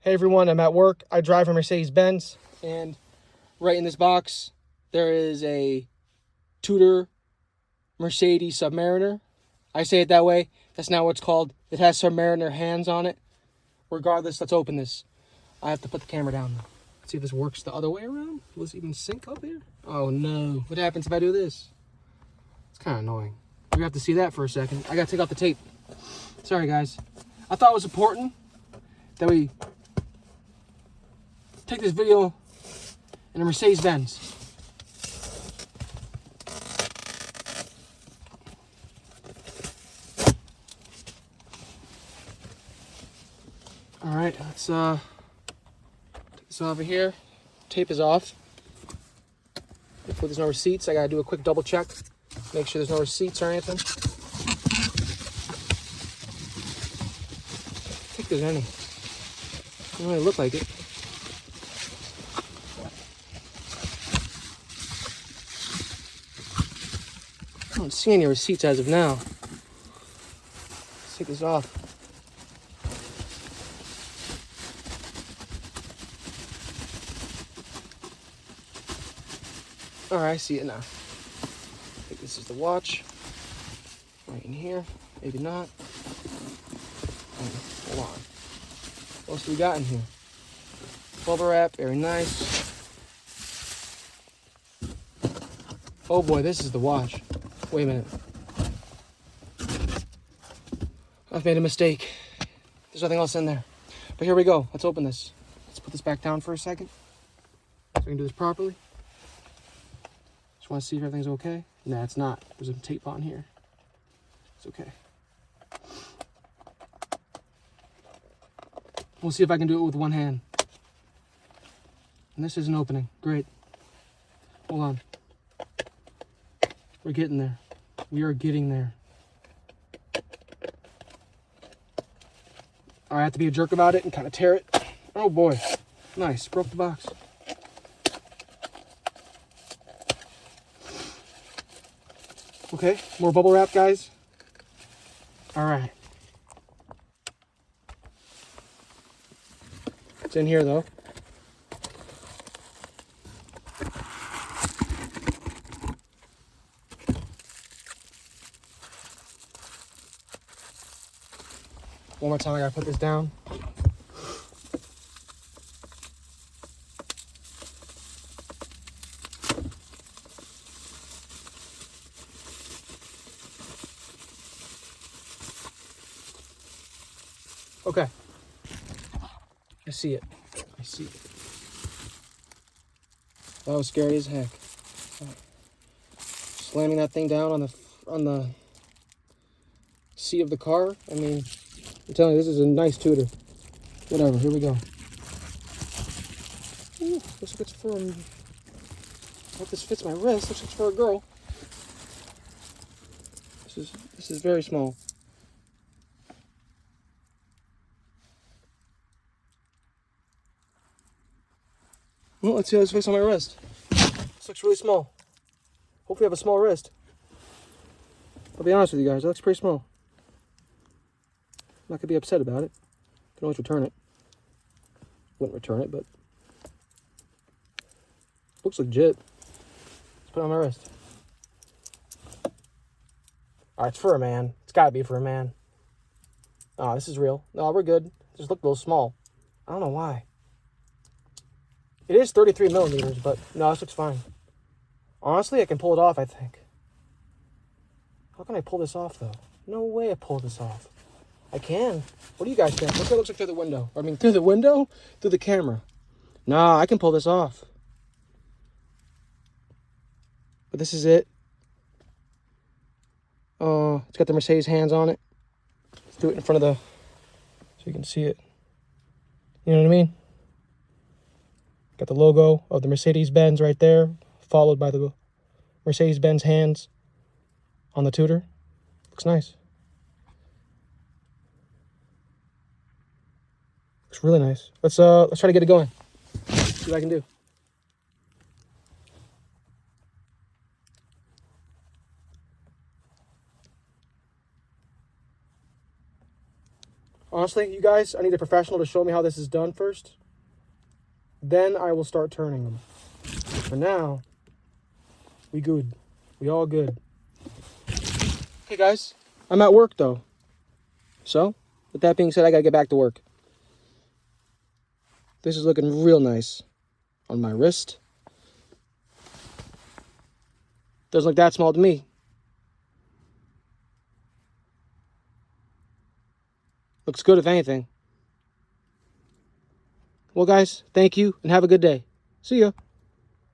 Hey everyone, I'm at work. I drive a Mercedes-Benz, and right in this box, there is a Tudor Mercedes Submariner. I say it that way. That's not what it's called. It has Submariner hands on it. Regardless, let's open this. I have to put the camera down. Let's see if this works the other way around. Will this even sync up here? Oh no. What happens if I do this? It's kind of annoying. We have to see that for a second. I gotta take off the tape. Sorry guys. I thought it was important that we take this video in a Mercedes-Benz. All right, let's take this over here. Tape is off. Hopefully there's no receipts. I gotta do a quick double check. Make sure there's no receipts or anything. I think there's any. Doesn't really look like it. I don't see any receipts as of now. Let's take this off. All right, I see it now. I think this is the watch. Right in here. Maybe not. Hold on. What else do we got in here? Bubble wrap, very nice. Oh boy, this is the watch. Wait a minute. I've made a mistake. There's nothing else in there. But here we go. Let's open this. Let's put this back down for a second, so we can do this properly. Just want to see if everything's okay. Nah, it's not. There's some tape on here. It's okay. We'll see if I can do it with one hand. And this isn't opening. Great. Hold on. We're getting there. We are getting there. I have to be a jerk about it and kind of tear it. Oh boy. Nice. Broke the box. Okay. More bubble wrap, guys. All right. It's in here, though. One more time, I gotta put this down. Okay. I see it. I see it. That was scary as heck. Slamming that thing down on the seat of the car. I mean, I'm telling you, this is a nice Tudor. Whatever, here we go. Ooh, looks like it's for, I hope this fits my wrist. Looks like it's for a girl. This is very small. Well, let's see how this fits on my wrist. This looks really small. Hopefully I have a small wrist. I'll be honest with you guys, it looks pretty small. I'm not gonna be upset about it. Can always return it. Wouldn't return it, but looks legit. Let's put it on my wrist. All right, it's for a man. It's gotta be for a man. Oh, this is real. No, we're good. It just looked a little small. I don't know why. It is 33 millimeters, but no, this looks fine. Honestly, I can pull it off, I think. How can I pull this off, though? No way I pull this off. I can. What do you guys think? What's that looks like through the window? I mean, through the window? Through the camera. Nah, I can pull this off. But this is it. Oh, it's got the Mercedes hands on it. Let's do it in front of the, so you can see it. You know what I mean? Got the logo of the Mercedes-Benz right there, followed by the Mercedes-Benz hands on the Tudor. Looks nice. Looks really nice. Let's try to get it going. See what I can do. Honestly, you guys, I need a professional to show me how this is done first. Then I will start turning them. For now, we good. We all good. Okay, guys. I'm at work, though. So, with that being said, I gotta get back to work. This is looking real nice on my wrist. Doesn't look that small to me. Looks good, if anything. Well, guys, thank you, and have a good day. See ya.